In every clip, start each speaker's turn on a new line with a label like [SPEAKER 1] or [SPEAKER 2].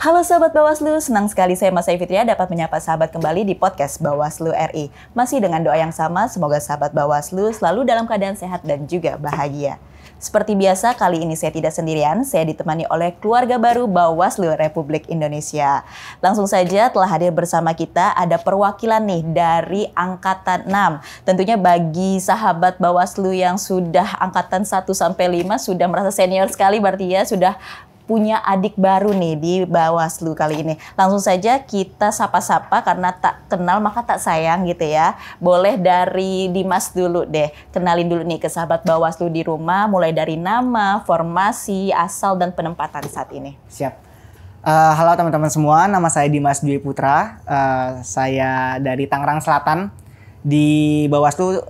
[SPEAKER 1] Halo sahabat Bawaslu, senang sekali saya Mas Fitria dapat menyapa sahabat kembali di podcast Bawaslu RI. Masih dengan doa yang sama, semoga sahabat Bawaslu selalu dalam keadaan sehat dan juga bahagia. Seperti biasa, kali ini saya tidak sendirian, saya ditemani oleh keluarga baru Bawaslu Republik Indonesia. Langsung saja telah hadir bersama kita ada perwakilan nih dari Angkatan 6. Tentunya bagi sahabat Bawaslu yang sudah Angkatan 1 sampai 5 sudah merasa senior sekali berarti ya, sudah punya adik baru nih di Bawaslu kali ini. Langsung saja kita sapa-sapa karena tak kenal maka tak sayang gitu ya. Boleh dari Dimas dulu deh. Kenalin dulu nih ke sahabat Bawaslu di rumah, mulai dari nama, formasi, asal, dan penempatan saat ini.
[SPEAKER 2] Siap. Halo teman-teman semua, nama saya Dimas Dwi Putra. Saya dari Tangerang Selatan. Di Bawaslu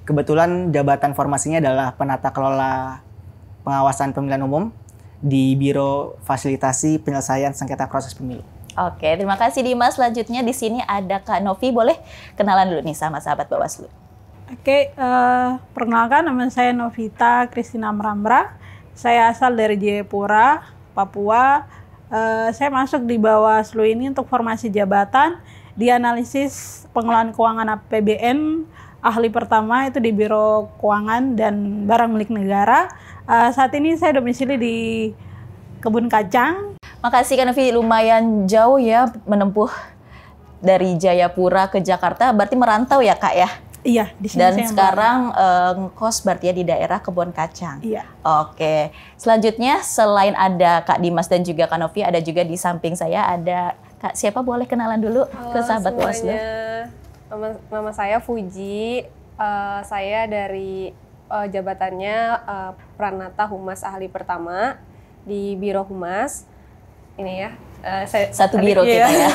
[SPEAKER 2] kebetulan jabatan formasinya adalah penata kelola pengawasan pemilihan umum di Biro Fasilitasi Penyelesaian Sengketa Proses Pemilu.
[SPEAKER 1] Oke, terima kasih Dimas. Selanjutnya di sini ada Kak Novi. Boleh kenalan dulu nih sama sahabat Bawaslu.
[SPEAKER 3] Oke, perkenalkan nama saya Novita Kristina Merambra. Saya asal dari Jayapura, Papua. Saya masuk di Bawaslu ini untuk formasi jabatan di analisis pengelolaan keuangan APBN. Ahli pertama itu di Biro Keuangan dan Barang Milik Negara. Saat ini saya domisili di Kebun Kacang.
[SPEAKER 1] Makasih Kak Novi, lumayan jauh ya menempuh dari Jayapura ke Jakarta. Berarti merantau ya Kak ya?
[SPEAKER 3] Iya, di sini.
[SPEAKER 1] Dan sekarang ngekos berarti ya di daerah Kebun Kacang.
[SPEAKER 3] Iya.
[SPEAKER 1] Oke. Selanjutnya selain ada Kak Dimas dan juga Kak Novi, ada juga di samping saya ada Kak, siapa boleh kenalan dulu ke sahabat Bawaslu?
[SPEAKER 4] Nama saya Fuji. Saya dari jabatannya Pranata Humas Ahli Pertama di Biro Humas. Ini ya.
[SPEAKER 1] Satu biro kita ya.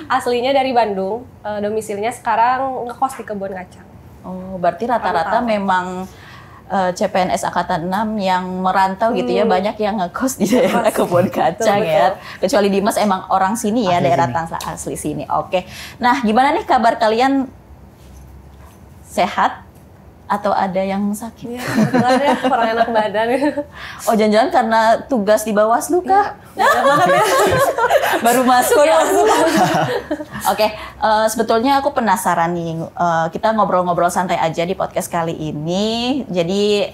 [SPEAKER 4] Aslinya dari Bandung, domisilinya sekarang ngekos di Kebun Kacang.
[SPEAKER 1] Oh, berarti rata-rata memang CPNS Angkatan 6 yang merantau gitu ya, banyak yang ngekos di daerah Kebun Kacang ya. Kecuali Dimas emang orang sini ya, daerah Tangsel asli sini. Oke. Nah, gimana nih kabar kalian? Sehat? Atau ada yang sakit?
[SPEAKER 4] Iya, kebetulan ya kurang enak badan.
[SPEAKER 1] Oh, jangan-jangan karena tugas di Bawaslu kah?
[SPEAKER 4] Banyak banget ya.
[SPEAKER 1] Baru masuk ya? Oke, sebetulnya aku penasaran nih. Kita ngobrol-ngobrol santai aja di podcast kali ini. Jadi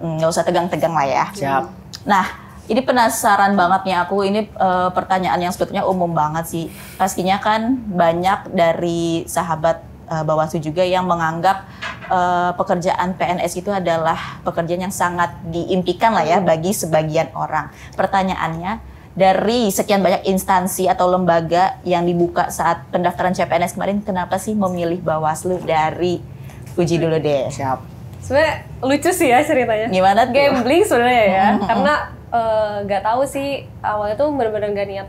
[SPEAKER 1] nggak usah tegang-tegang lah ya.
[SPEAKER 2] Siap.
[SPEAKER 1] Nah, ini penasaran banget nih aku. Ini pertanyaan yang sebetulnya umum banget sih. Pastinya kan banyak dari sahabat Bawaslu juga yang menganggap pekerjaan PNS itu adalah pekerjaan yang sangat diimpikan lah ya bagi sebagian orang. Pertanyaannya, dari sekian banyak instansi atau lembaga yang dibuka saat pendaftaran CPNS kemarin, kenapa sih memilih Bawaslu? Dari Fuji dulu deh.
[SPEAKER 2] Siap.
[SPEAKER 4] Sebenarnya lucu sih ya ceritanya.
[SPEAKER 1] Gimana tuh?
[SPEAKER 4] Gambling sebenarnya ya, karena nggak tahu sih awalnya tuh benar-benar nggak niat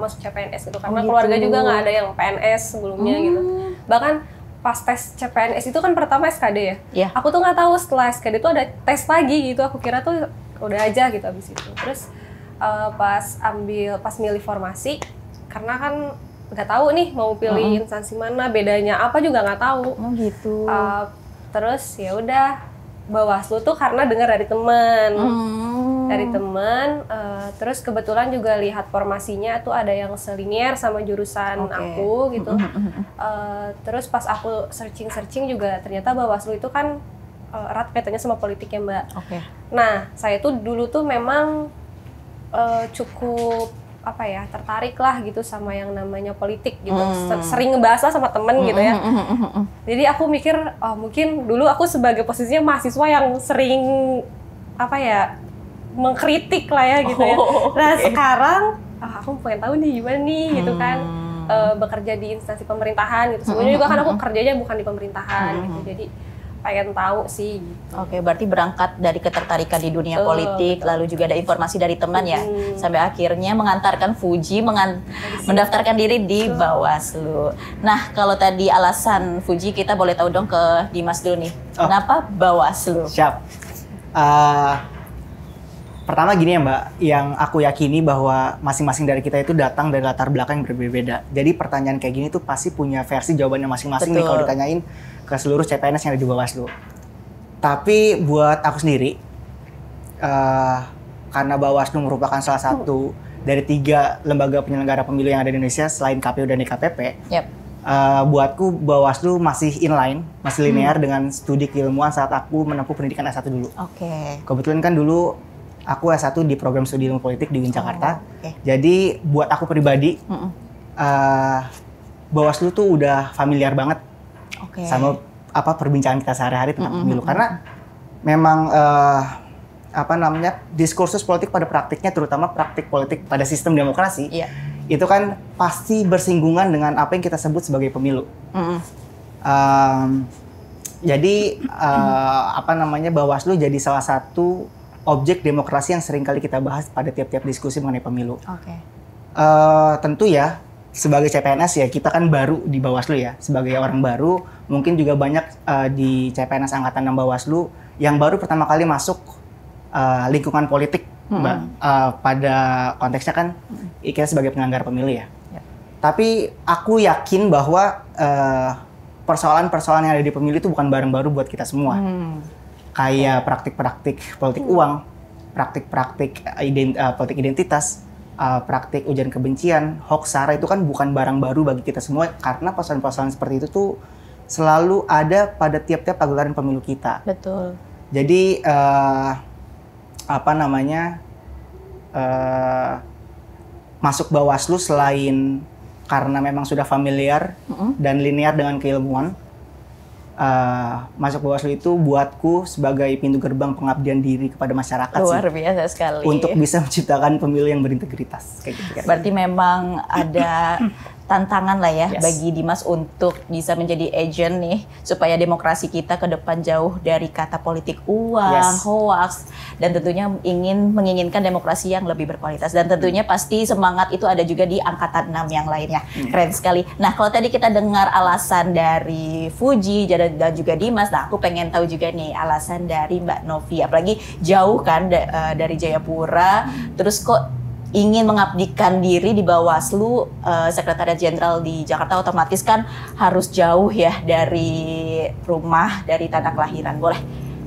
[SPEAKER 4] masuk CPNS gitu, karena keluarga juga nggak ada yang PNS sebelumnya gitu. Bahkan pas tes CPNS itu kan pertama SKD ya.
[SPEAKER 1] Yeah.
[SPEAKER 4] Aku tuh nggak tahu setelah SKD tuh ada tes lagi gitu. Aku kira tuh udah aja gitu abis itu. Terus pas milih formasi, karena kan nggak tahu nih mau pilih instansi mana, bedanya apa juga nggak tahu.
[SPEAKER 1] Oh gitu.
[SPEAKER 4] Terus ya udah Bawaslu tuh karena dengar dari teman. Terus kebetulan juga lihat formasinya tuh ada yang selinier sama jurusan aku gitu. Terus pas aku searching juga ternyata Bawaslu itu kan erat kaitannya sama politik ya Mbak. Nah, saya tuh dulu tuh memang cukup tertarik lah gitu sama yang namanya politik gitu. Sering ngebahas lah sama temen gitu ya. Jadi aku mikir, mungkin dulu aku sebagai posisinya mahasiswa yang sering mengkritik lah ya gitu ya. Nah sekarang aku pengen tahu nih gimana nih gitu kan, bekerja di instansi pemerintahan gitu. Sebenarnya juga kan aku kerjanya bukan di pemerintahan gitu. Jadi pengen tahu sih gitu.
[SPEAKER 1] Oke, berarti berangkat dari ketertarikan di dunia politik, lalu juga ada informasi dari teman ya, sampai akhirnya mengantarkan Fuji mendaftarkan diri di Bawaslu. Nah, kalau tadi alasan Fuji, kita boleh tahu dong ke Dimas dulu nih, kenapa Bawaslu?
[SPEAKER 2] Siap. Pertama gini ya Mbak, yang aku yakini bahwa masing-masing dari kita itu datang dari latar belakang yang berbeda. Jadi pertanyaan kayak gini tuh pasti punya versi jawabannya masing-masing nih kalau ditanyain ke seluruh CPNS yang ada di Bawaslu. Tapi buat aku sendiri, karena Bawaslu merupakan salah satu dari 3 lembaga penyelenggara pemilu yang ada di Indonesia selain KPU dan DKPP. Buatku Bawaslu masih inline, masih linear dengan studi keilmuan saat aku menempuh pendidikan S1 dulu. Kebetulan kan dulu aku S1 di program studi ilmu politik di UIN Jakarta. Jadi buat aku pribadi, Bawaslu tuh udah familiar banget sama perbincangan kita sehari-hari tentang pemilu. Karena memang diskursus politik pada praktiknya, terutama praktik politik pada sistem demokrasi, itu kan pasti bersinggungan dengan apa yang kita sebut sebagai pemilu. Jadi Bawaslu jadi salah satu objek demokrasi yang sering kali kita bahas pada tiap-tiap diskusi mengenai pemilu. Tentu ya, sebagai CPNS ya, kita kan baru di Bawaslu ya, sebagai orang baru, mungkin juga banyak di CPNS Angkatan 6 Bawaslu yang baru pertama kali masuk lingkungan politik, Mbak. Pada konteksnya kan kita sebagai penyelenggara pemilu ya. Tapi aku yakin bahwa persoalan-persoalan yang ada di pemilu itu bukan barang baru buat kita semua. Kayak praktik-praktik politik uang, praktik-praktik politik identitas, praktik ujaran kebencian, hoax, sara, itu kan bukan barang baru bagi kita semua, karena persoalan-persoalan seperti itu tuh selalu ada pada tiap-tiap pagelaran pemilu kita.
[SPEAKER 1] Betul.
[SPEAKER 2] Jadi masuk Bawaslu selain karena memang sudah familiar dan linear dengan keilmuan, masuk Bawaslu itu buatku sebagai pintu gerbang pengabdian diri kepada masyarakat.
[SPEAKER 1] Luar biasa sekali.
[SPEAKER 2] Untuk bisa menciptakan pemilu yang berintegritas. Kayak gitu,
[SPEAKER 1] Berarti memang ada tantangan lah ya bagi Dimas untuk bisa menjadi agent nih supaya demokrasi kita ke depan jauh dari kata politik uang, hoax, dan tentunya menginginkan demokrasi yang lebih berkualitas. Dan tentunya pasti semangat itu ada juga di Angkatan 6 yang lainnya. Keren sekali. Nah, kalau tadi kita dengar alasan dari Fuji dan juga Dimas, nah aku pengen tahu juga nih alasan dari Mbak Novi. Apalagi jauh kan dari Jayapura, terus kok ingin mengabdikan diri di Bawaslu, Sekretariat Jenderal di Jakarta, otomatis kan harus jauh ya dari rumah, dari tanah kelahiran. Boleh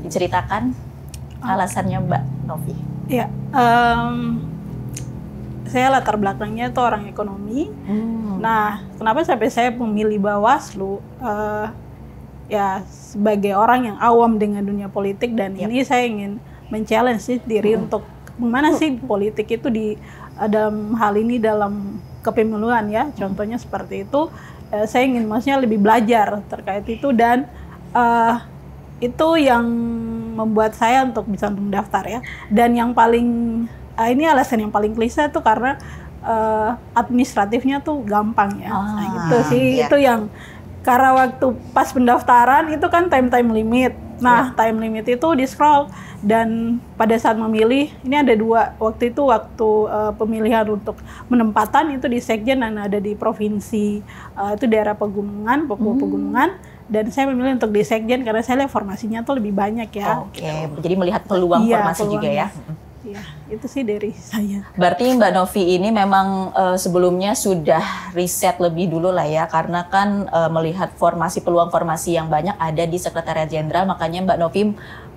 [SPEAKER 1] diceritakan alasannya Mbak Novi? Ya,
[SPEAKER 3] saya latar belakangnya itu orang ekonomi. Nah, kenapa sampai saya memilih Bawaslu? Ya, sebagai orang yang awam dengan dunia politik, dan ini saya ingin men-challenge diri untuk gimana sih politik itu dalam hal ini dalam kepemiluan ya, contohnya seperti itu. Saya ingin maksudnya lebih belajar terkait itu, dan itu yang membuat saya untuk bisa mendaftar ya. Dan yang paling ini alasan yang paling klise tuh karena administratifnya tuh gampang ya. Nah, itu sih itu yang karena waktu pas pendaftaran itu kan time limit. Nah, time limit itu di scroll, dan pada saat memilih ini ada 2. Waktu itu pemilihan untuk penempatan itu di Sekjen dan ada di provinsi itu daerah pegunungan, Papua Pegunungan, dan saya memilih untuk di Sekjen karena saya lihat formasinya tuh lebih banyak ya.
[SPEAKER 1] Jadi melihat peluang formasi juga ya.
[SPEAKER 3] Ya, itu sih dari saya.
[SPEAKER 1] Berarti Mbak Novi ini memang sebelumnya sudah riset lebih dulu lah ya, karena kan melihat peluang formasi yang banyak ada di Sekretariat Jenderal, makanya Mbak Novi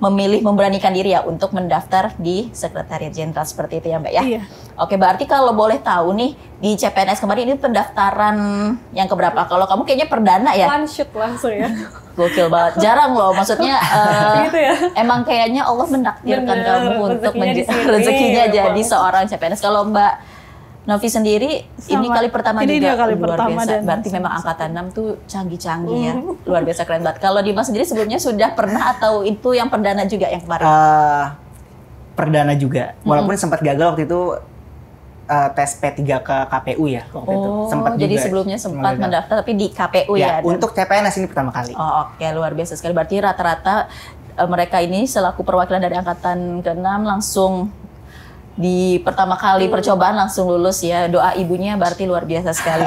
[SPEAKER 1] memilih memberanikan diri ya untuk mendaftar di Sekretariat Jenderal seperti itu ya Mbak ya?
[SPEAKER 3] Iya.
[SPEAKER 1] Oke, berarti kalau boleh tahu nih, di CPNS kemarin ini pendaftaran yang keberapa? Kalau kamu kayaknya perdana ya?
[SPEAKER 4] One shot langsung ya.
[SPEAKER 1] Gokil banget, jarang loh, maksudnya
[SPEAKER 4] gitu ya?
[SPEAKER 1] Emang kayaknya Allah menakdirkan kamu untuk rezekinya jadi seorang CPNS. Kalau Mbak Novi sendiri ini kali pertama
[SPEAKER 3] ini
[SPEAKER 1] juga,
[SPEAKER 3] kali
[SPEAKER 1] luar
[SPEAKER 3] pertama,
[SPEAKER 1] biasa.
[SPEAKER 3] dan
[SPEAKER 1] Berarti memang Angkatan 6 tuh canggih-canggih ya, luar biasa keren banget. Kalau Dimas sendiri sebelumnya sudah pernah atau itu yang perdana juga yang kemarin?
[SPEAKER 2] Perdana juga, walaupun sempat gagal waktu itu tes P3 ke KPU ya waktu itu. Sempat
[SPEAKER 1] jadi
[SPEAKER 2] juga,
[SPEAKER 1] sebelumnya sempat mendaftar tapi di KPU ya?
[SPEAKER 2] Untuk CPNS ini pertama kali.
[SPEAKER 1] Oke, luar biasa sekali. Berarti rata-rata mereka ini selaku perwakilan dari Angkatan ke-6 langsung di pertama kali percobaan langsung lulus ya. Doa ibunya berarti luar biasa sekali.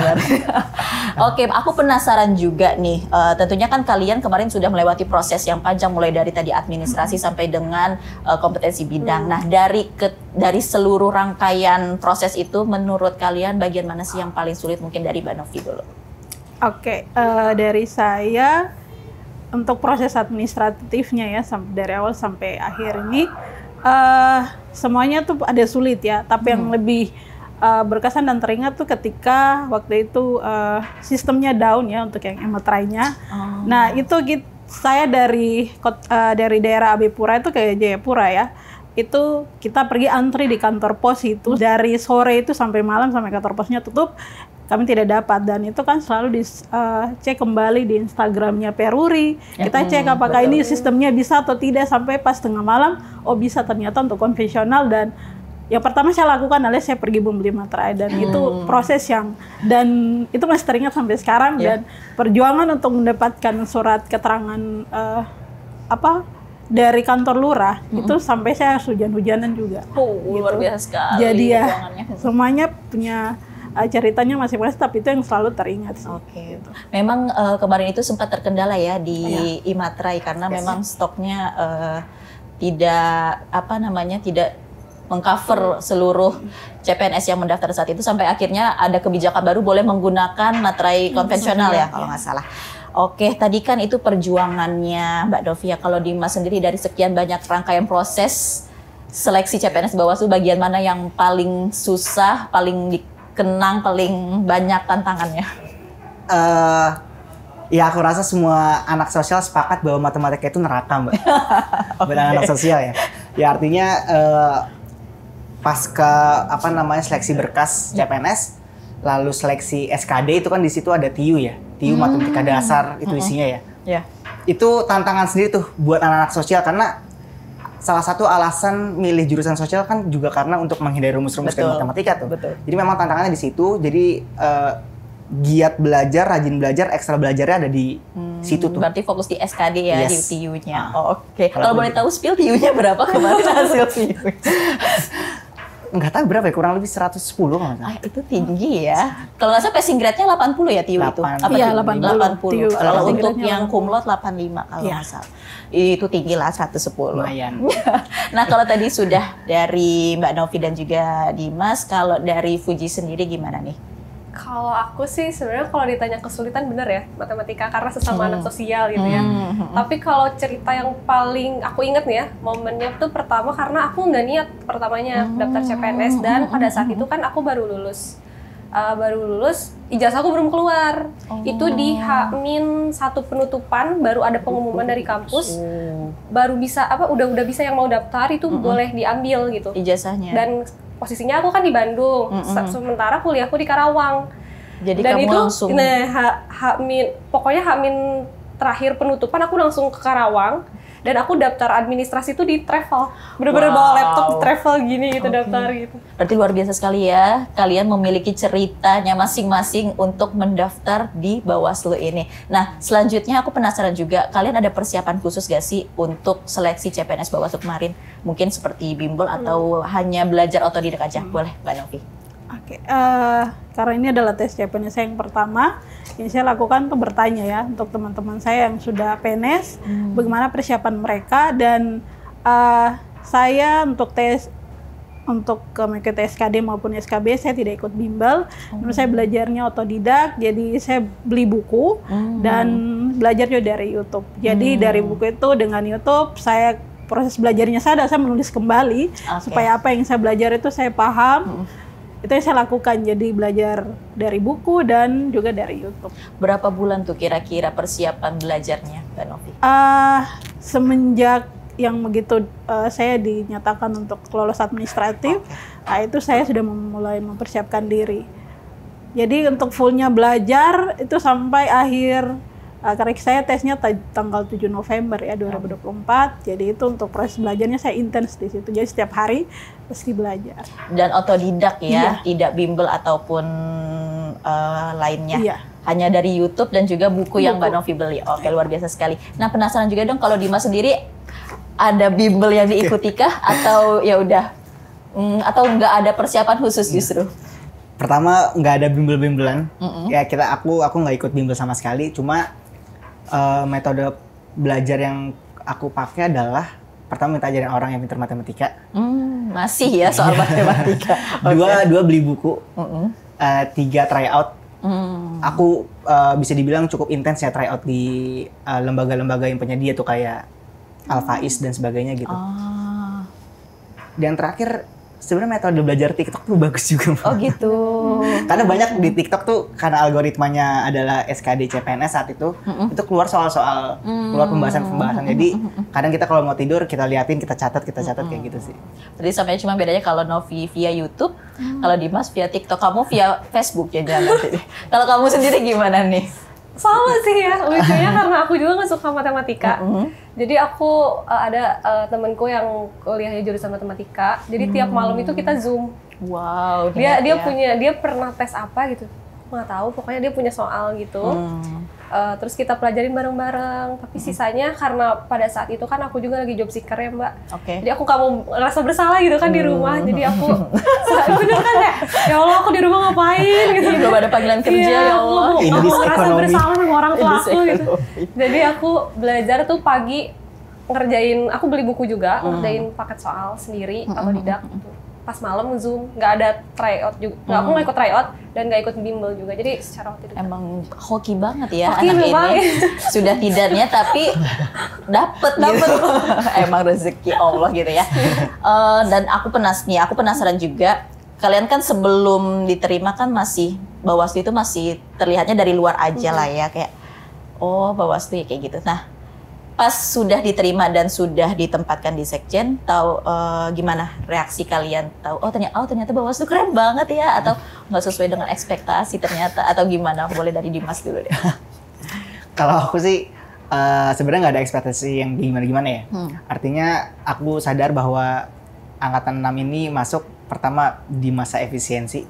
[SPEAKER 1] Oke, aku penasaran juga nih. Tentunya kan kalian kemarin sudah melewati proses yang panjang, mulai dari tadi administrasi sampai dengan kompetensi bidang. Nah, dari seluruh rangkaian proses itu, menurut kalian bagian mana sih yang paling sulit? Mungkin dari Mbak Novi dulu.
[SPEAKER 3] Oke, dari saya untuk proses administratifnya ya, dari awal sampai akhir ini, semuanya tuh ada sulit ya, tapi yang lebih berkesan dan teringat tuh ketika waktu itu sistemnya down ya untuk yang emetrainya. Nah itu saya dari daerah Abipura itu ke Jayapura ya. Itu kita pergi antri di kantor pos itu dari sore itu sampai malam sampai kantor posnya tutup. Kami tidak dapat, dan itu kan selalu dicek kembali di Instagramnya Peruri. Kita cek apakah ini sistemnya bisa atau tidak, sampai pas tengah malam, oh bisa ternyata untuk konvensional. Dan yang pertama saya lakukan adalah saya pergi membeli materai, dan itu proses dan itu masih teringat sampai sekarang. Dan perjuangan untuk mendapatkan surat keterangan dari kantor lurah itu sampai saya harus hujan-hujanan juga.
[SPEAKER 1] Gitu. Luar biasa sekali.
[SPEAKER 3] Jadi ya semuanya punya ceritanya masing-masing, tapi itu yang selalu teringat sih.
[SPEAKER 1] Oke. Memang kemarin itu sempat terkendala ya di Imatrai karena memang stoknya tidak tidak mengcover seluruh CPNS yang mendaftar saat itu, sampai akhirnya ada kebijakan baru boleh menggunakan materai konvensional ya kalau nggak salah. Oke, tadi kan itu perjuangannya Mbak Novia. Kalau Dimas sendiri dari sekian banyak rangkaian proses seleksi CPNS Bawaslu, bagian mana yang paling susah, paling dikenang, paling banyak tantangannya?
[SPEAKER 2] Ya aku rasa semua anak sosial sepakat bahwa matematika itu neraka, Mbak. Buat anak sosial ya. Ya artinya pasca seleksi berkas CPNS, lalu seleksi SKD itu kan di situ ada TIU ya. TIU matematika dasar itu isinya ya. Itu tantangan sendiri tuh buat anak-anak sosial, karena salah satu alasan milih jurusan sosial kan juga karena untuk menghindari rumus-rumus kayak matematika tuh.
[SPEAKER 1] Betul.
[SPEAKER 2] Jadi memang tantangannya di situ. Jadi giat belajar, rajin belajar, ekstra belajarnya ada di situ tuh.
[SPEAKER 1] Berarti fokus di SKD ya, di TIU-nya. Oke.
[SPEAKER 2] Kalau
[SPEAKER 1] boleh tahu spill TIU-nya berapa kemarin hasil TIU?
[SPEAKER 2] Enggak tahu berapa ya, kurang lebih 110 kalau nggak salah.
[SPEAKER 1] Itu tinggi ya. Kalau nggak salah passing grade-nya 80 ya TIU itu?
[SPEAKER 3] Iya,
[SPEAKER 1] 80. Kalau
[SPEAKER 3] Passing
[SPEAKER 1] untuk
[SPEAKER 3] grade-nya
[SPEAKER 1] yang kumlot 85 kalau nggak salah. Itu tinggi lah, 110.
[SPEAKER 2] Lumayan.
[SPEAKER 1] Nah kalau tadi sudah dari Mbak Novi dan juga Dimas, kalau dari Fuji sendiri gimana nih?
[SPEAKER 4] Kalau aku sih sebenarnya kalau ditanya kesulitan bener ya matematika, karena sesama anak sosial gitu ya. Tapi kalau cerita yang paling aku inget nih ya, momennya tuh pertama karena aku nggak niat pertamanya daftar CPNS, dan pada saat itu kan aku baru lulus. Ijazah aku belum keluar. Itu di H-1 penutupan baru ada pengumuman dari kampus. Baru bisa udah bisa yang mau daftar itu boleh diambil gitu
[SPEAKER 1] Ijazahnya.
[SPEAKER 4] Dan posisinya aku kan di Bandung, sementara kuliahku di Karawang.
[SPEAKER 1] Jadi
[SPEAKER 4] dan
[SPEAKER 1] kamu
[SPEAKER 4] itu,
[SPEAKER 1] langsung
[SPEAKER 4] pokoknya H-min terakhir penutupan aku langsung ke Karawang, dan aku daftar administrasi itu di travel. Bener-bener bawa laptop travel gini gitu, daftar gitu.
[SPEAKER 1] Berarti luar biasa sekali ya, kalian memiliki ceritanya masing-masing untuk mendaftar di Bawaslu ini. Nah, selanjutnya aku penasaran juga, kalian ada persiapan khusus gak sih untuk seleksi CPNS Bawaslu kemarin? Mungkin seperti bimbel atau hanya belajar otodidak aja? Boleh, Mbak Novi.
[SPEAKER 3] Oke, karena ini adalah tes CPNS saya yang pertama, yang saya lakukan tuh bertanya ya untuk teman-teman saya yang sudah PNS, bagaimana persiapan mereka, dan saya untuk mengikuti SKD maupun SKB saya tidak ikut bimbel, saya belajarnya otodidak, jadi saya beli buku dan belajar juga dari YouTube. Jadi dari buku itu dengan YouTube saya proses belajarnya saya menulis kembali supaya apa yang saya belajar itu saya paham. Itu yang saya lakukan, jadi belajar dari buku dan juga dari YouTube.
[SPEAKER 1] Berapa bulan tuh kira-kira persiapan belajarnya, Mbak Novi?
[SPEAKER 3] Semenjak yang begitu saya dinyatakan untuk lolos administratif, itu saya sudah mulai mempersiapkan diri. Jadi untuk fullnya belajar itu sampai akhir, karena saya tesnya tanggal 7 November ya 2024. Jadi itu untuk proses belajarnya saya intens di situ. Jadi setiap hari pasti belajar.
[SPEAKER 1] Dan otodidak ya, tidak bimbel ataupun lainnya.
[SPEAKER 3] Iya.
[SPEAKER 1] Hanya dari YouTube dan juga buku yang Mbak Novi beli. Oke, luar biasa sekali. Nah, penasaran juga dong kalau Dimas sendiri ada bimbel yang diikutikah atau ya udah atau nggak ada persiapan khusus justru?
[SPEAKER 2] Pertama nggak ada bimbel-bimbelan. Ya aku nggak ikut bimbel sama sekali. Cuma metode belajar yang aku pakai adalah pertama minta ajarin orang yang pintar matematika.
[SPEAKER 1] Masih ya soal matematika.
[SPEAKER 2] Dua beli buku. 3 try out. Aku bisa dibilang cukup intens ya try out di lembaga-lembaga yang penyedia tuh kayak Alfais dan sebagainya gitu. Dan terakhir sebenarnya metode belajar TikTok tuh bagus juga.
[SPEAKER 1] Oh gitu.
[SPEAKER 2] Karena banyak di TikTok tuh karena algoritmanya adalah SKD CPNS saat itu keluar soal-soal, keluar pembahasan-pembahasan. Jadi kadang kita kalau mau tidur kita liatin, kita catat kayak gitu sih.
[SPEAKER 1] Jadi sampai cuma bedanya kalau Novi via YouTube, kalau Dimas via TikTok, kamu via Facebook ya jangan. Kalau kamu sendiri gimana nih?
[SPEAKER 4] Sama sih ya, lucunya karena aku juga nggak suka matematika. Jadi aku ada temenku yang kuliahnya jurusan matematika. Jadi tiap malam itu kita Zoom.
[SPEAKER 1] Wow.
[SPEAKER 4] Dia pernah tes apa gitu, nggak tahu. Pokoknya dia punya soal gitu. Terus kita pelajarin bareng-bareng. Tapi sisanya karena pada saat itu kan aku juga lagi job seeker ya Mbak. Jadi aku nggak mau ngerasa bersalah gitu kan di rumah. Jadi aku bener kan ya, ya Allah aku di rumah ngapain gitu.
[SPEAKER 1] Belum ada panggilan kerja ya Allah.
[SPEAKER 4] Aku ngerasa bersalah sama orang tua aku gitu. Jadi aku belajar tuh pagi ngerjain, aku beli buku juga, ngerjain paket soal sendiri otodidak gitu. Pas malam Zoom, nggak ada tryout juga. Aku nggak ikut tryout dan nggak ikut bimbel juga. Jadi secara otodidak.
[SPEAKER 1] Emang hoki banget ya
[SPEAKER 4] hoki
[SPEAKER 1] anak
[SPEAKER 4] memang.
[SPEAKER 1] ini. Sudah tidaknya tapi dapet gitu. Emang rezeki Allah gitu ya. Dan aku penasaran juga. Kalian kan sebelum diterima kan masih Bawaslu itu masih terlihatnya dari luar aja lah ya, kayak oh Bawaslu ya kayak gitu. Nah, pas sudah diterima dan sudah ditempatkan di Sekjen, tahu gimana reaksi kalian? Tahu ternyata Bawaslu keren banget ya, atau nggak sesuai dengan ekspektasi ternyata, atau gimana? Boleh dari Dimas dulu deh.
[SPEAKER 2] Kalau aku sih sebenarnya nggak ada ekspektasi yang gimana-gimana ya. Artinya aku sadar bahwa angkatan 6 ini masuk pertama di masa efisiensi,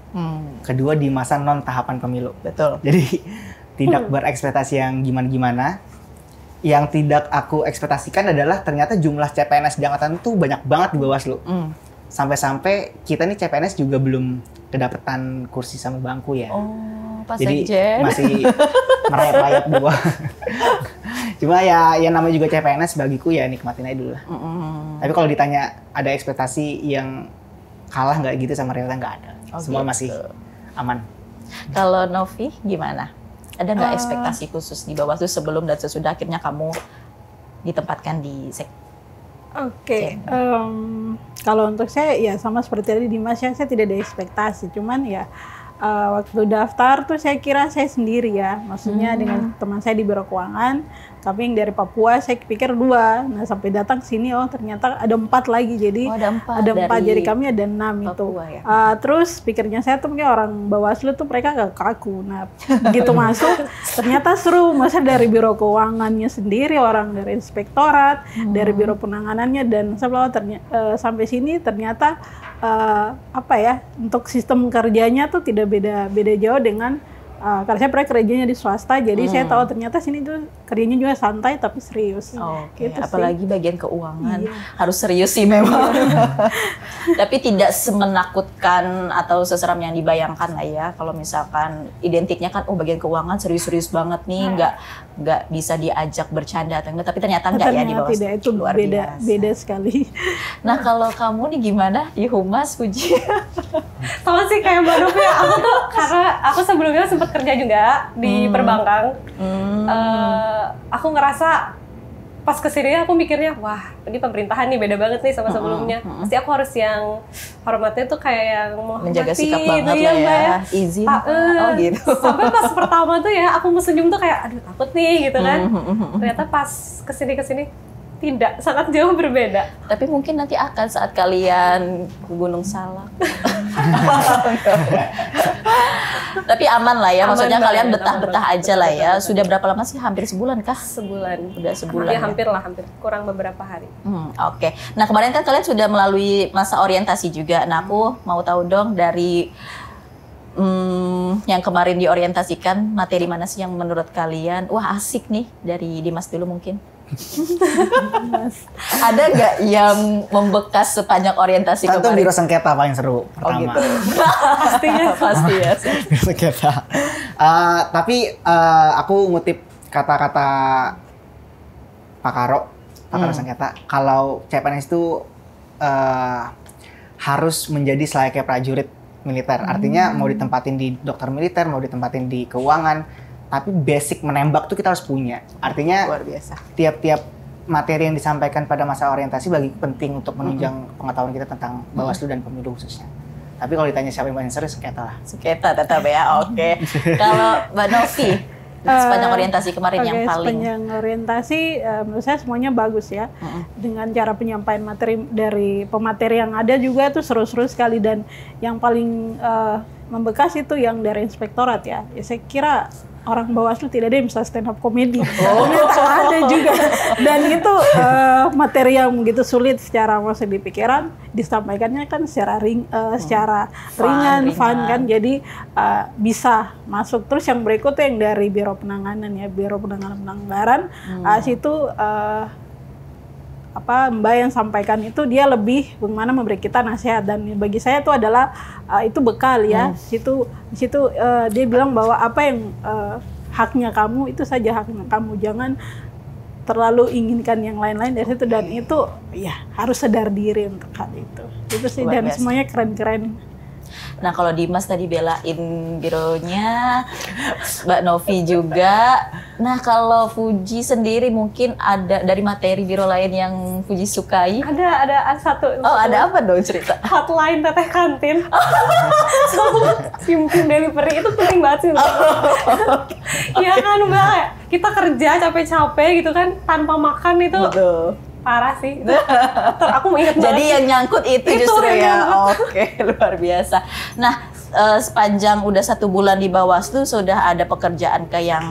[SPEAKER 2] kedua di masa non tahapan pemilu.
[SPEAKER 1] Betul.
[SPEAKER 2] Jadi tidak berekspektasi yang gimana-gimana. Yang tidak aku ekspektasikan adalah ternyata jumlah CPNS di angkatan itu banyak banget di Bawaslu. Sampai-sampai kita nih CPNS juga belum kedapetan kursi sama bangku ya.
[SPEAKER 1] Oh, pas
[SPEAKER 2] jadi
[SPEAKER 1] Sekjen.
[SPEAKER 2] masih merayap-rayap di bawah. Cuma ya namanya juga CPNS bagiku ya nikmatin aja dulu lah. Tapi kalau ditanya ada ekspektasi yang kalah nggak gitu sama realita, nggak ada. Semua
[SPEAKER 1] gitu.
[SPEAKER 2] masih aman.
[SPEAKER 1] Kalau Novi gimana? Ada nggak ekspektasi khusus di Bawaslu sebelum dan sesudah akhirnya kamu ditempatkan di
[SPEAKER 3] Oke, kalau untuk saya ya sama seperti tadi Dimas ya, saya tidak ada ekspektasi. Cuman ya waktu daftar tuh saya kira saya sendiri ya, maksudnya dengan teman saya di Biro Keuangan, tapi yang dari Papua saya pikir 2. Nah sampai datang ke sini oh ternyata ada 4 lagi, jadi ada 4 jadi kami ada 6
[SPEAKER 1] Papua,
[SPEAKER 3] itu.
[SPEAKER 1] Ya?
[SPEAKER 3] Terus pikirnya saya tuh mungkin orang Bawaslu tuh mereka gak kaku. Nah begitu masuk ternyata seru, masa dari Biro Keuangannya sendiri, orang dari inspektorat, dari Biro Penanganannya, dan sampai sini ternyata apa ya, untuk sistem kerjanya tuh tidak beda jauh dengan karena saya pernah kerjanya di swasta, jadi saya tahu ternyata sini tuh kerjanya juga santai tapi serius.
[SPEAKER 1] Gitu apalagi bagian keuangan harus serius sih memang. Tapi tidak semenakutkan atau seseram yang dibayangkan lah ya. Kalau misalkan identiknya kan bagian keuangan serius-serius banget nih, nggak bisa diajak bercanda atau enggak. Tapi ternyata enggak ya di bawah.
[SPEAKER 3] Tidak, itu beda sekali.
[SPEAKER 1] Nah kalau kamu nih gimana di Humas, Puji?
[SPEAKER 4] Sama sih kayak Mbak Novi, aku tuh karena aku sebelumnya sempat kerja juga di perbankan. Aku ngerasa pas kesini aku mikirnya, wah ini pemerintahan nih beda banget nih sama sebelumnya. Pasti aku harus yang hormatnya tuh kayak yang
[SPEAKER 1] menjaga sikap
[SPEAKER 4] gitu
[SPEAKER 1] banget lah ya, izin. Gitu.
[SPEAKER 4] Sampai pas pertama tuh ya aku mau senyum tuh kayak aduh takut nih gitu kan. Ternyata pas kesini tidak, sangat jauh berbeda.
[SPEAKER 1] Tapi mungkin nanti akan saat kalian ke Gunung Salak. Tapi aman lah ya, maksudnya kalian betah-betah aja lah ya. Sudah berapa lama sih? Hampir sebulan kah?
[SPEAKER 4] Sebulan.
[SPEAKER 1] Udah sebulan.
[SPEAKER 4] Hampir kurang beberapa hari.
[SPEAKER 1] Oke. Nah kemarin kan kalian sudah melalui masa orientasi juga. Nah aku mau tahu dong dari yang kemarin diorientasikan, materi mana sih yang menurut kalian wah asik nih, dari Dimas dulu mungkin? Ada nggak yang membekas sepanjang orientasi
[SPEAKER 2] Tentu
[SPEAKER 1] kemarin?
[SPEAKER 2] Biro Sengketa paling seru pertama.
[SPEAKER 1] Gitu. Pastinya pasti ya.
[SPEAKER 2] Biro Sengketa. Tapi aku ngutip kata-kata Pak Karo Sengketa, kalau CPNS itu harus menjadi selayaknya prajurit militer. Artinya mau ditempatin di dokter militer, mau ditempatin di keuangan, tapi basic menembak tuh kita harus punya. Artinya
[SPEAKER 1] luar biasa.
[SPEAKER 2] Tiap-tiap materi yang disampaikan pada masa orientasi bagi penting untuk menunjang pengetahuan kita tentang Bawaslu dan pemilu khususnya. Tapi kalau ditanya siapa yang paling serius, sengketa lah.
[SPEAKER 1] Sengketa tetap ya, oke. Kalau Mbak Novi, sepanjang orientasi kemarin yang paling...
[SPEAKER 3] Sepanjang orientasi, menurut saya semuanya bagus ya. Dengan cara penyampaian materi dari pemateri yang ada juga tuh seru-seru sekali. Dan yang paling membekas itu yang dari inspektorat ya. Saya kira orang Bawaslu tidak ada yang bisa stand up komedi. Ternyata ada juga. Dan itu materi yang begitu sulit secara masuk di pikiran, disampaikannya kan secara ringan, fun kan. Jadi bisa masuk. Terus yang berikutnya yang dari Biro Penanganan ya, Biro Penanganan Pelanggaran. Situ Mbak yang sampaikan itu dia lebih bagaimana memberi kita nasihat, dan bagi saya itu adalah itu bekal ya. Di situ dia bilang bahwa apa yang haknya kamu itu saja haknya kamu, jangan terlalu inginkan yang lain-lain dari situ. Dan itu ya harus sadar diri untuk hal itu sih. Dan semuanya keren-keren.
[SPEAKER 1] Nah, kalau Dimas tadi belain bironya, Mbak Novi juga. Nah, kalau Fuji sendiri mungkin ada dari materi biro lain yang Fuji sukai?
[SPEAKER 4] Ada satu.
[SPEAKER 1] Oh, ada apa dong cerita?
[SPEAKER 4] Hotline teteh kantin. Simping delivery itu penting banget sih. Iya kan Mbak, kita kerja capek-capek gitu kan tanpa makan itu.
[SPEAKER 1] Betul.
[SPEAKER 4] Parah sih. Aku mau ingat.
[SPEAKER 1] Jadi yang nyangkut itu justru ya. Oke, luar biasa. Nah, sepanjang udah 1 bulan di Bawaslu, sudah ada pekerjaan yang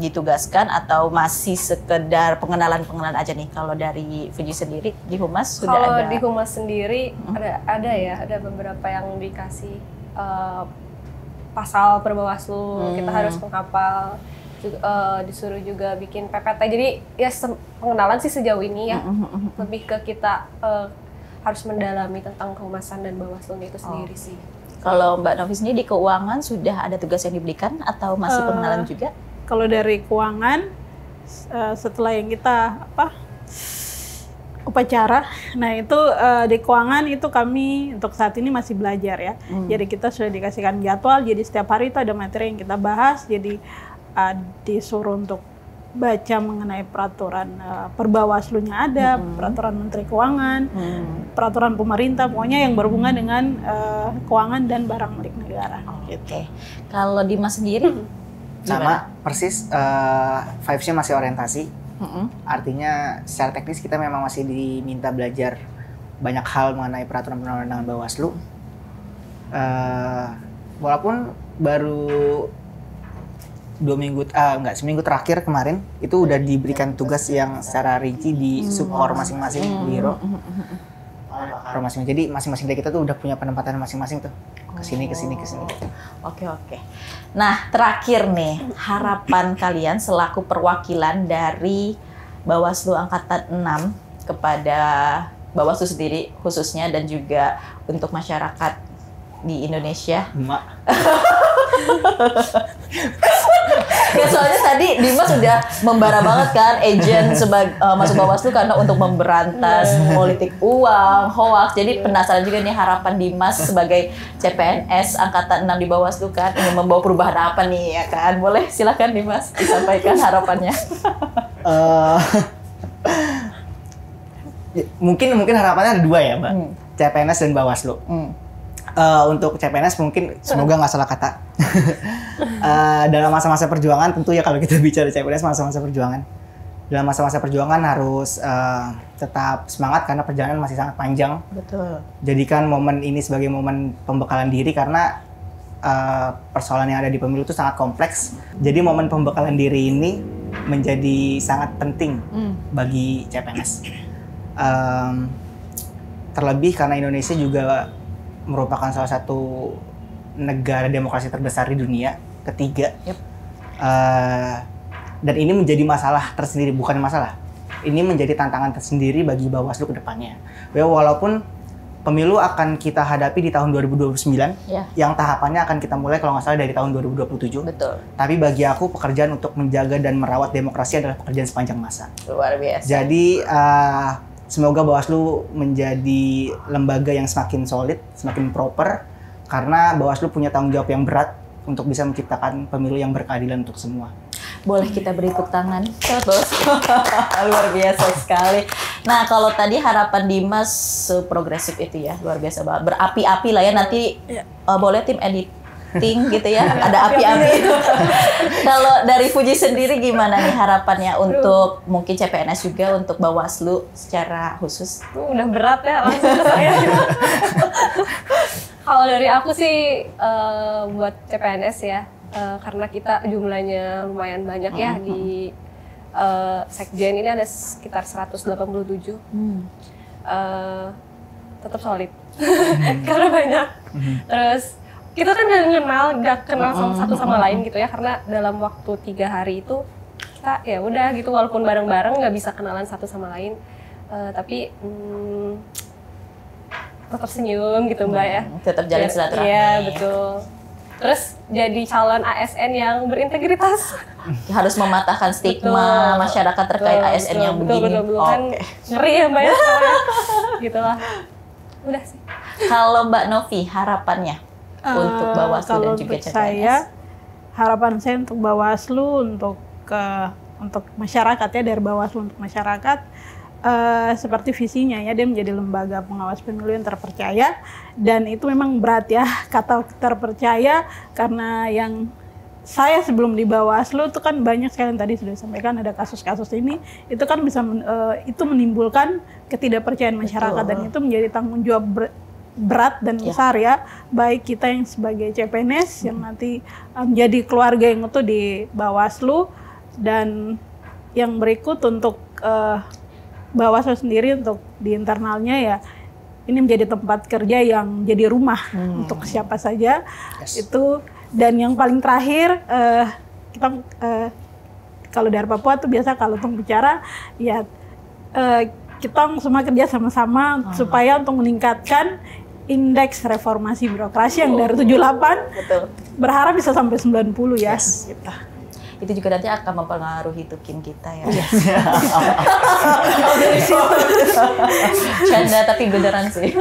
[SPEAKER 1] ditugaskan atau masih sekedar pengenalan aja nih? Kalau dari Fuji sendiri di Humas sudah ada?
[SPEAKER 4] Kalau di Humas sendiri ada beberapa yang dikasih pasal per Bawaslu, kita harus menghafal. Disuruh juga bikin PPT, jadi ya pengenalan sih sejauh ini ya, lebih ke kita harus mendalami tentang kehumasan dan Bawaslu itu sendiri sih.
[SPEAKER 1] Kalau Mbak Novi sendiri di keuangan sudah ada tugas yang diberikan atau masih pengenalan juga?
[SPEAKER 3] Kalau dari keuangan, setelah yang kita upacara, nah itu di keuangan itu kami untuk saat ini masih belajar ya. Jadi kita sudah dikasihkan jadwal, jadi setiap hari itu ada materi yang kita bahas, jadi disuruh untuk baca mengenai peraturan perbawaslunya ada, peraturan Menteri Keuangan, peraturan pemerintah, pokoknya yang berhubungan dengan keuangan dan barang milik negara.
[SPEAKER 1] Oke. Kalau Dimas sendiri?
[SPEAKER 2] Sama, persis, vibes-nya masih orientasi. Artinya secara teknis kita memang masih diminta belajar banyak hal mengenai peraturan perundang-undangan Bawaslu. Walaupun baru seminggu terakhir kemarin itu udah diberikan tugas yang secara rinci di subkor masing-masing biro. Jadi masing-masing dari kita tuh udah punya penempatan masing-masing tuh. Kesini.
[SPEAKER 1] Oke. Nah, terakhir nih, harapan kalian selaku perwakilan dari Bawaslu Angkatan 6 kepada Bawaslu sendiri khususnya dan juga untuk masyarakat di Indonesia. Ya, soalnya tadi Dimas sudah membara banget kan agent masuk Bawaslu karena untuk memberantas politik uang, hoax. Jadi penasaran juga nih harapan Dimas sebagai CPNS Angkatan 6 di Bawaslu kan ingin membawa perubahan apa nih ya kan? Boleh silakan Dimas disampaikan harapannya.
[SPEAKER 2] Mungkin harapannya ada 2 ya Mbak, CPNS dan Bawaslu. Untuk CPNS mungkin semoga nggak salah kata. Dalam masa-masa perjuangan tentu ya, kalau kita bicara CPNS masa-masa perjuangan. Dalam masa-masa perjuangan harus tetap semangat karena perjalanan masih sangat panjang.
[SPEAKER 1] Betul.
[SPEAKER 2] Jadikan momen ini sebagai momen pembekalan diri karena persoalan yang ada di pemilu itu sangat kompleks. Jadi momen pembekalan diri ini menjadi sangat penting bagi CPNS. Terlebih karena Indonesia juga merupakan salah satu negara demokrasi terbesar di dunia, ketiga. Dan ini menjadi masalah tersendiri, bukan masalah. Ini menjadi tantangan tersendiri bagi Bawaslu ke depannya. Walaupun pemilu akan kita hadapi di tahun 2029, yang tahapannya akan kita mulai kalau nggak salah dari tahun 2027.
[SPEAKER 1] Betul.
[SPEAKER 2] Tapi bagi aku pekerjaan untuk menjaga dan merawat demokrasi adalah pekerjaan sepanjang masa.
[SPEAKER 1] Luar biasa.
[SPEAKER 2] Jadi semoga Bawaslu menjadi lembaga yang semakin solid, semakin proper, karena Bawaslu punya tanggung jawab yang berat untuk bisa menciptakan pemilu yang berkeadilan untuk semua.
[SPEAKER 1] Boleh kita beri tepuk tangan. Sahabat Bawaslu. Luar biasa sekali. Nah, kalau tadi harapan Dimas progresif itu ya, luar biasa banget. Berapi-api lah ya nanti. Boleh tim editing gitu ya, ada api-api. Kalau dari Fuji sendiri gimana nih harapannya untuk mungkin CPNS juga untuk Bawaslu secara khusus?
[SPEAKER 4] Udah berat ya langsung ke saya. Kalau dari aku sih buat CPNS ya, karena kita jumlahnya lumayan banyak ya di Sekjen ini ada sekitar 187. Tetap solid. Karena banyak. Terus kita kan nggak kenal satu sama lain gitu ya, karena dalam waktu 3 hari itu kita ya udah gitu, walaupun bareng-bareng nggak bisa kenalan satu sama lain, tapi tetap senyum gitu Mbak ya.
[SPEAKER 1] Tetap jalan silaturahmi.
[SPEAKER 4] Iya betul. Terus jadi calon ASN yang berintegritas.
[SPEAKER 1] Harus mematahkan stigma masyarakat terkait ASN yang begini.
[SPEAKER 4] Kan ngeri ya Mbak ya. Gitu lah. Udah sih.
[SPEAKER 1] Kalau Mbak Novi harapannya untuk Bawaslu dan juga CPNS?
[SPEAKER 3] Saya, harapan saya untuk Bawaslu, untuk masyarakat ya, dari Bawaslu untuk masyarakat, seperti visinya ya, dia menjadi lembaga pengawas pemilu yang terpercaya, dan itu memang berat ya kata terpercaya, karena yang saya sebelum di Bawaslu itu kan banyak sekali yang tadi sudah disampaikan, ada kasus-kasus ini, itu kan bisa itu menimbulkan ketidakpercayaan masyarakat. Betul. Dan itu menjadi tanggung jawab berat dan besar ya, baik kita yang sebagai CPNS yang nanti menjadi keluarga yang utuh di Bawaslu, dan yang berikut untuk Bawaslu sendiri untuk di internalnya ya, ini menjadi tempat kerja yang jadi rumah untuk siapa saja. Itu. Dan yang paling terakhir, kita kalau dari Papua tuh biasa kalau untuk bicara ya, kita semua kerja sama-sama supaya untuk meningkatkan indeks reformasi birokrasi yang dari 78
[SPEAKER 1] betul.
[SPEAKER 3] Berharap bisa sampai 90 ya.
[SPEAKER 1] Yes. Gitu. Itu juga nanti akan mempengaruhi tukin kita ya. Canda tapi beneran sih.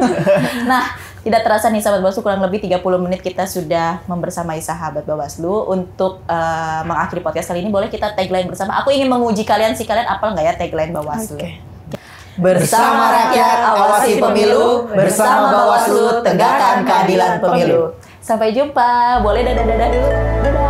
[SPEAKER 1] Nah, tidak terasa nih sahabat Bawaslu, kurang lebih 30 menit kita sudah membersamai sahabat Bawaslu. Untuk mengakhiri podcast kali ini, boleh kita tagline bersama. Aku ingin menguji kalian, kalian apal nggak ya tagline Bawaslu? Okay. Bersama rakyat awasi pemilu, bersama Bawaslu tegakkan keadilan pemilu. Sampai jumpa. Boleh dadah-dadah dulu. Dadah.